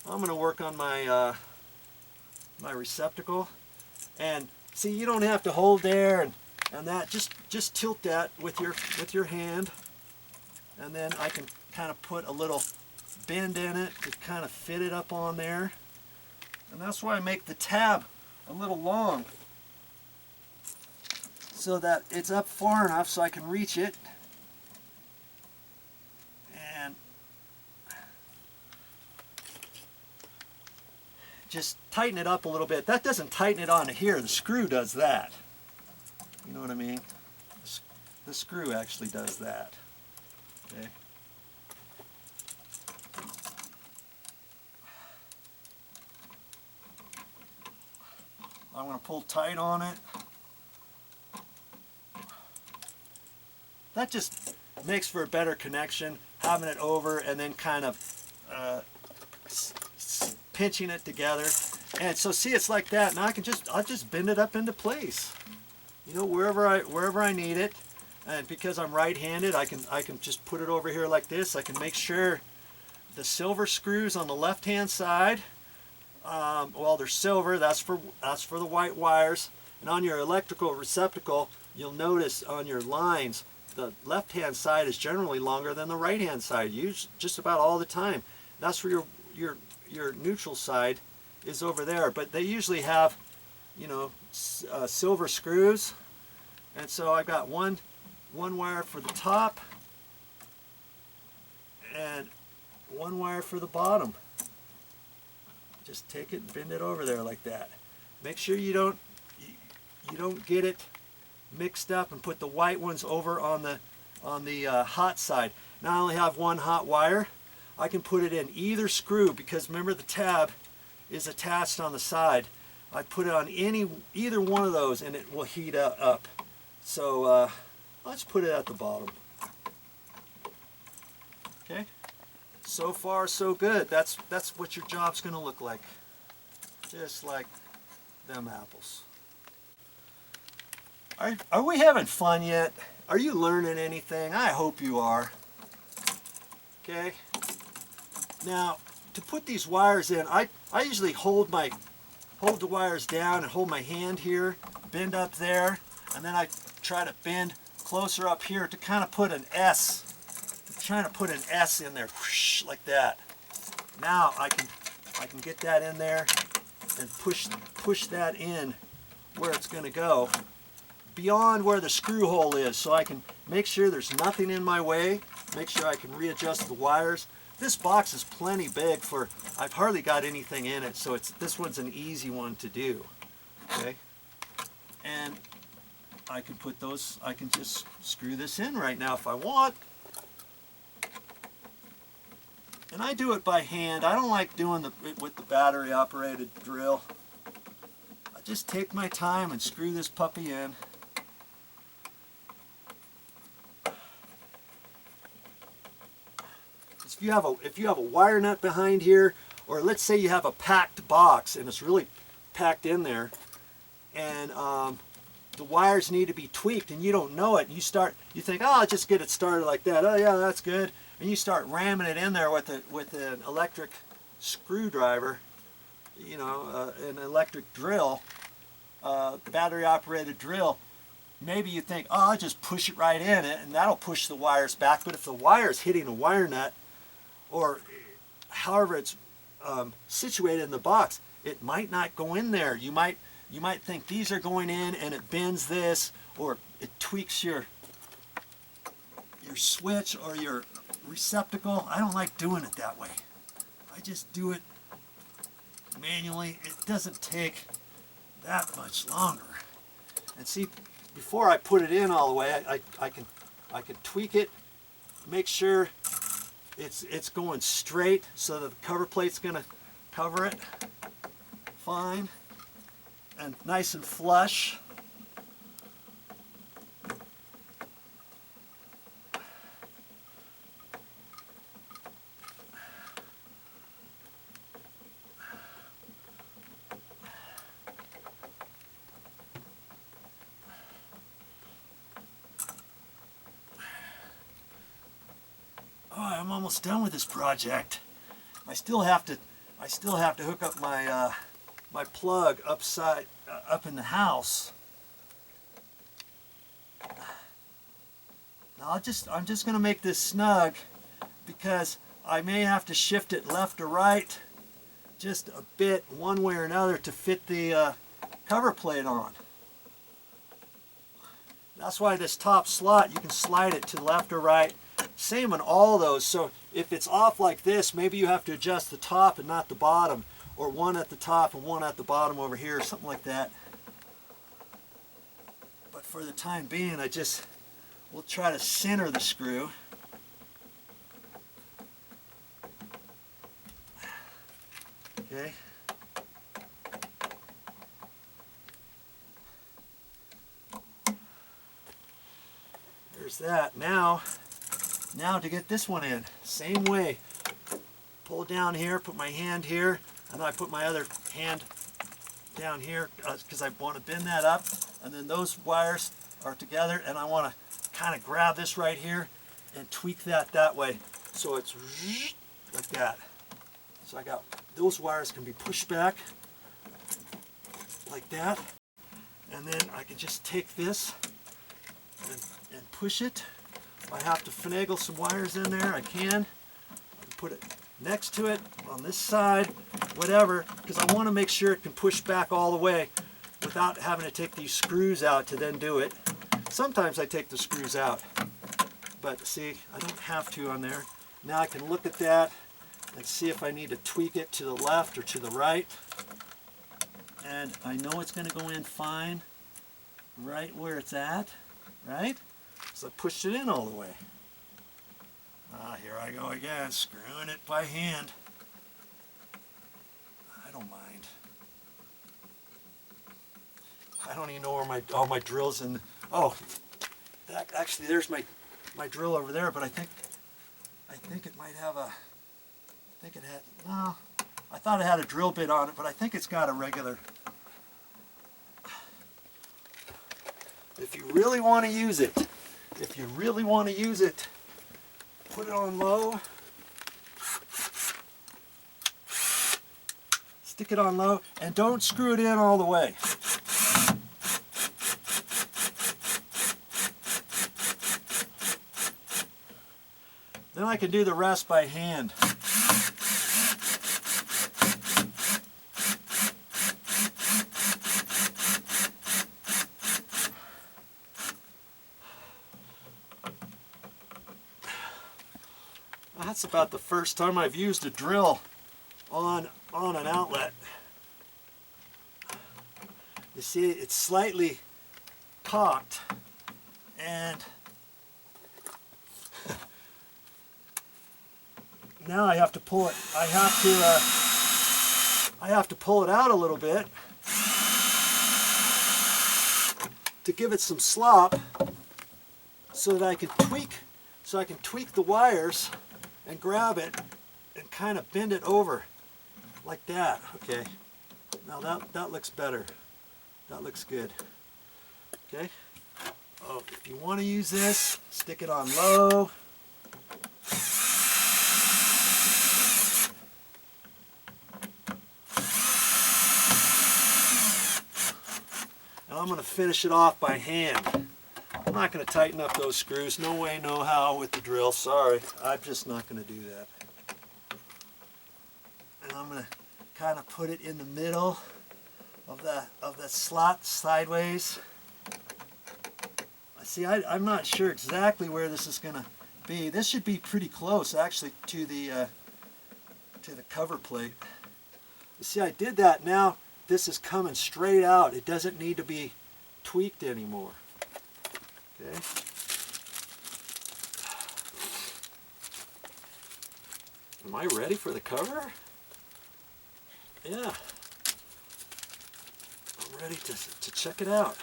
I'm going to work on my my receptacle. And see, you don't have to hold there and that. Just tilt that with your hand, and then I can kind of put a little bend in it to kind of fit it up on there. And that's why I make the tab a little long, so that it's up far enough so I can reach it. And just tighten it up a little bit. That doesn't tighten it onto here. The screw does that. You know what I mean? The screw actually does that. Okay. I'm going to pull tight on it. That just makes for a better connection, having it over and then kind of pinching it together. And so see, it's like that. Now I'll just bend it up into place. You know, wherever I need it. And because I'm right-handed, I can just put it over here like this. I can make sure the silver screws on the left-hand side, well, they're silver. That's for the white wires. And on your electrical receptacle, you'll notice on your lines, the left-hand side is generally longer than the right-hand side, just about all the time. That's where your neutral side is over there. But they usually have, you know, silver screws. And so I've got one wire for the top and one wire for the bottom. Just take it and bend it over there like that. Make sure you don't get it mixed up and put the white ones over on the hot side. Now I only have one hot wire. I can put it in either screw because remember the tab is attached on the side. I put it on either one of those and it will heat up. So let's put it at the bottom. Okay. So far so good. That's what your job's going to look like. Just like them apples. Are we having fun yet? Are you learning anything? I hope you are. Okay. Now, to put these wires in, I usually hold the wires down and hold my hand here, bend up there, and then I try to bend closer up here to kind of put an S. I'm trying to put an S in there, whoosh, like that. Now I can get that in there and push that in where it's going to go, beyond where the screw hole is, so I can make sure there's nothing in my way, make sure I can readjust the wires. This box is plenty big for, I've hardly got anything in it, so this one's an easy one to do. Okay, and I can put those, I can just screw this in right now if I want. And I do it by hand. I don't like doing it with the battery operated drill. I just take my time and screw this puppy in. If you have a wire nut behind here, or let's say you have a packed box and it's really packed in there, and the wires need to be tweaked and you don't know it, and you think, oh, I'll just get it started like that. Oh yeah, that's good. And you start ramming it in there with an electric screwdriver, you know, an electric drill, battery operated drill. Maybe you think, oh, I'll just push it right in it and that'll push the wires back. But if the wire is hitting a wire nut, or however it's situated in the box, it might not go in there. You might think these are going in and it bends this, or it tweaks your switch or your receptacle. I don't like doing it that way. I just do it manually. It doesn't take that much longer. And see, before I put it in all the way, I can tweak it, make sure it's going straight so that the cover plate's going to cover it fine and nice and flush. I'm almost done with this project. I still have to I still have to hook up my my plug up in the house. Now I'm just going to make this snug because I may have to shift it left or right just a bit one way or another to fit the cover plate on. That's why this top slot, you can slide it to left or right. Same on all those. So if it's off like this, maybe you have to adjust the top and not the bottom, or one at the top and one at the bottom over here, or something like that. But for the time being, we'll try to center the screw. Okay. There's that. Now to get this one in, same way. Pull down here, put my hand here, and then I put my other hand down here because I want to bend that up, and then those wires are together, and I want to kind of grab this right here and tweak that way so it's like that. So I got those wires can be pushed back like that, and then I can just take this and push it. If I have to finagle some wires in there, I can put it next to it on this side, whatever, because I want to make sure it can push back all the way without having to take these screws out to then do it. Sometimes I take the screws out, but see, I don't have to on there. Now I can look at that and see if I need to tweak it to the left or to the right. And I know it's going to go in fine right where it's at, right? So I pushed it in all the way. Here I go again, screwing it by hand. I don't mind. I don't even know where all my drills in. Oh, actually there's my drill over there, but I think it might have a. No, I thought it had a drill bit on it, but I think it's got a regular. If you really want to use it, put it on low, stick it on low, and don't screw it in all the way. Then I can do the rest by hand. That's about the first time I've used a drill on an outlet. You see, it's slightly cocked, and now I have to pull it. I have to pull it out a little bit to give it some slop, so that I can tweak the wires and grab it and kind of bend it over like that. Okay, now that looks better. That looks good. Okay. Oh, if you want to use this, stick it on low. And I'm going to finish it off by hand. I'm not going to tighten up those screws. No way, no how with the drill. Sorry. I'm just not going to do that. And I'm going to kind of put it in the middle of the slot sideways. See, I'm not sure exactly where this is going to be. This should be pretty close, actually, to the cover plate. You see, I did that. Now this is coming straight out. It doesn't need to be tweaked anymore. Okay. Am I ready for the cover? Yeah. I'm ready to check it out.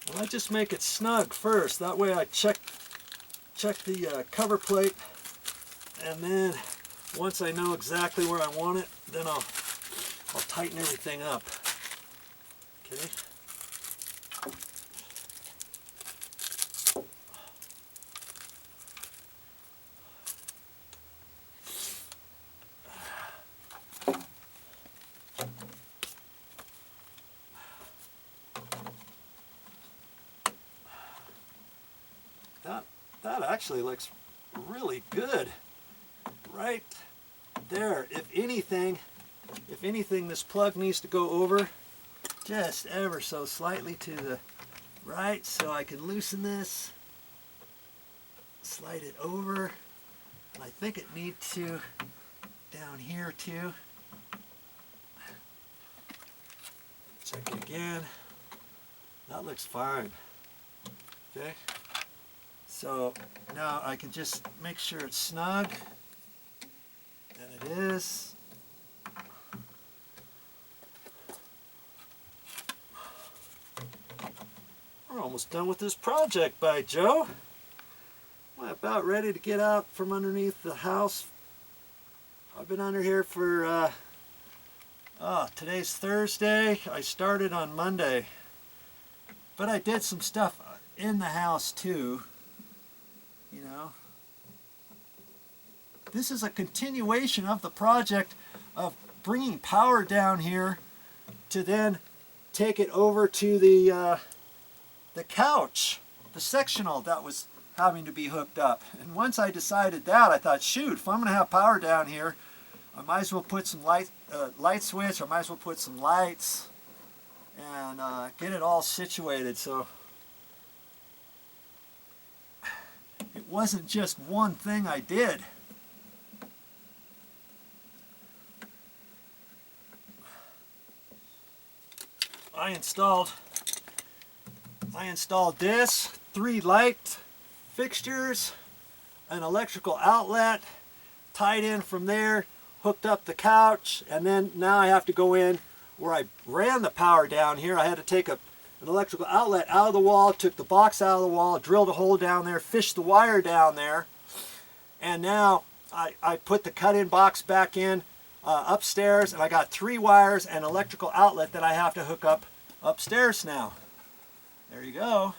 Well, I just make it snug first. That way I check the cover plate, and then once I know exactly where I want it, then I'll tighten everything up. Okay. actually looks really good right there. If anything, this plug needs to go over just ever so slightly to the right, so I can loosen this, slide it over, and I think it needs to down here too. Check it again. That looks fine. Okay. So now I can just make sure it's snug, and it is. We're almost done with this project by Joe. I'm about ready to get out from underneath the house. I've been under here for, today's Thursday. I started on Monday. But I did some stuff in the house too, you know. This is a continuation of the project of bringing power down here to then take it over to the couch, the sectional that was having to be hooked up. And once I decided that, I thought, shoot, if I'm going to have power down here, I might as well put some light switch, I might as well put some lights, and get it all situated. So it wasn't just one thing I did. I installed this, 3 light fixtures, an electrical outlet, tied in from there, hooked up the couch, and then now I have to go in where I ran the power down here. I had to take an electrical outlet out of the wall, took the box out of the wall, drilled a hole down there, fished the wire down there, and now I put the cut-in box back in upstairs, and I got 3 wires and electrical outlet that I have to hook up upstairs now. There you go.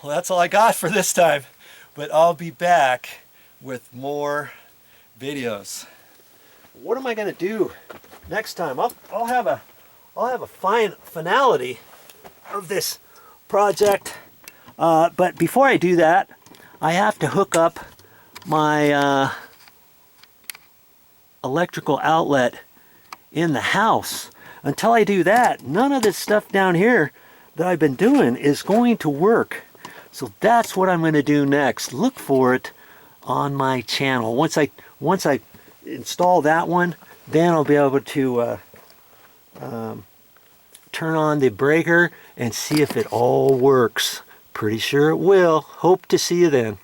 Well, that's all I got for this time, but I'll be back with more videos. What am I going to do next time? I'll have a fine finality of this project, but before I do that, I have to hook up my electrical outlet in the house. Until I do that, none of this stuff down here that I've been doing is going to work. So that's what I'm going to do next. Look for it on my channel. Once I install that one, then I'll be able to turn on the breaker and see if it all works. Pretty sure it will. Hope to see you then.